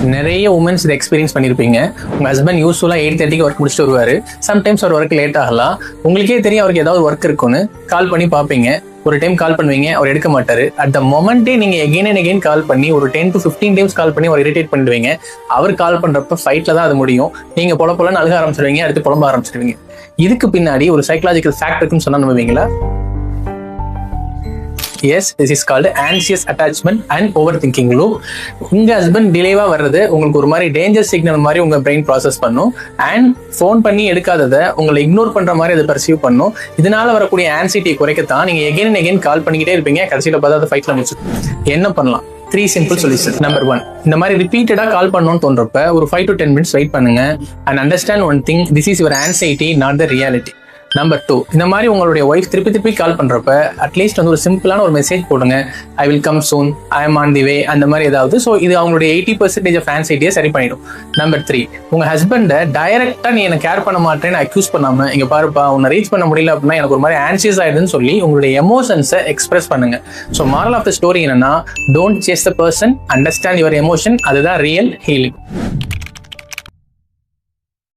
நிறைய உமன்ஸ் இதை எக்ஸ்பீரியன்ஸ் பண்ணியிருப்பீங்க. உங்கள் ஹஸ்பண்ட் யூஸ்ஃபுல்லாக 8:30 ஒர்க் முடிச்சுட்டு வருவார். சம்டைம்ஸ் அவர் ஒர்க் லேட் ஆகலாம். உங்களுக்கே தெரியும் அவருக்கு ஏதாவது ஒர்க் இருக்குன்னு கால் பண்ணி பார்ப்பீங்க. ஒரு டைம் கால் பண்ணுவீங்க, அவர் எடுக்க மாட்டாரு. அட் த மொமெண்டே நீங்கள் எகெயின் அண்ட் எகெயின் கால் பண்ணி ஒரு 10 to 15 டைம்ஸ் கால் பண்ணி அவர் இரிட்டேட் பண்ணிடுவீங்க. அவர் கால் பண்ணுறப்ப ஃபைட்டில் தான் அது முடியும். நீங்கள் பொலன்னு அழுக ஆரம்பிச்சிடுவீங்க, அடுத்து புலம்ப ஆரம்பிச்சிடுவீங்க. இதுக்கு பின்னாடி ஒரு சைக்கலாஜிக்கல் ஃபேக்ட் இருக்குன்னு சொன்னால் நம்புவீங்களா? Yes, this is called anxious attachment and overthinking loop. உங்க ஹஸ்பண்ட் டிலேவா வர்றது உங்களுக்கு ஒரு மாதிரி டேஞ்சர் சிக்னல் மாதிரி உங்க பிரெயின் ப்ராசஸ் பண்ணும். அண்ட் ஃபோன் பண்ணி எடுக்காததை உங்களை இக்னோர் பண்ற மாதிரி அதை பர்சீவ் பண்ணும். இதனால வரக்கூடிய ஆன்சைட்டியை குறைக்கத்தான் நீங்க எகெயின் அண்ட் எகெயின் கால் பண்ணிக்கிட்டே இருப்பீங்க. கடைசியில் பார்த்தா அதை ஃபைட்ல முடிச்சு என்ன பண்ணலாம்? 3 simple solutions. Number 1, இந்த மாதிரி ரிப்பீட்டடா கால் பண்ணணும்னு தோன்றப்ப ஒரு 5 to 10 minutes வெயிட் பண்ணுங்க. And understand one thing, this is your anxiety, not the reality. Number 2, இந்த மாதிரி உங்களுடைய ஒய்ஃப் திருப்பி கால் பண்றப்ப அட்லீஸ்ட் வந்து ஒரு சிம்பிளான ஒரு மெசேஜ் போடுங்க. I will come soon, I am on the way, அந்த மாதிரி ஏதாவது. ஸோ இது அவங்களுடைய 80% ஆஃப் ஆன்சைட்டியை சரி பண்ணிடும். நம்பர் 3, உங்க ஹஸ்பண்டை டைரக்டா நீ என்ன கேர் பண்ண மாட்டேன்னு அக்யூஸ் பண்ணாம, இங்க பாருப்பா உன்னை ரீச் பண்ண முடியல அப்படின்னா எனக்கு ஒரு மாதிரி ஆன்சியஸ் ஆயிடுதுன்னு சொல்லி உங்களுடைய எமோஷன்ஸை எக்ஸ்பிரஸ் பண்ணுங்க. So moral of the story என்னன்னா, don't chase the person, understand your emotion. அதுதான் ரியல் ஹீலிங்.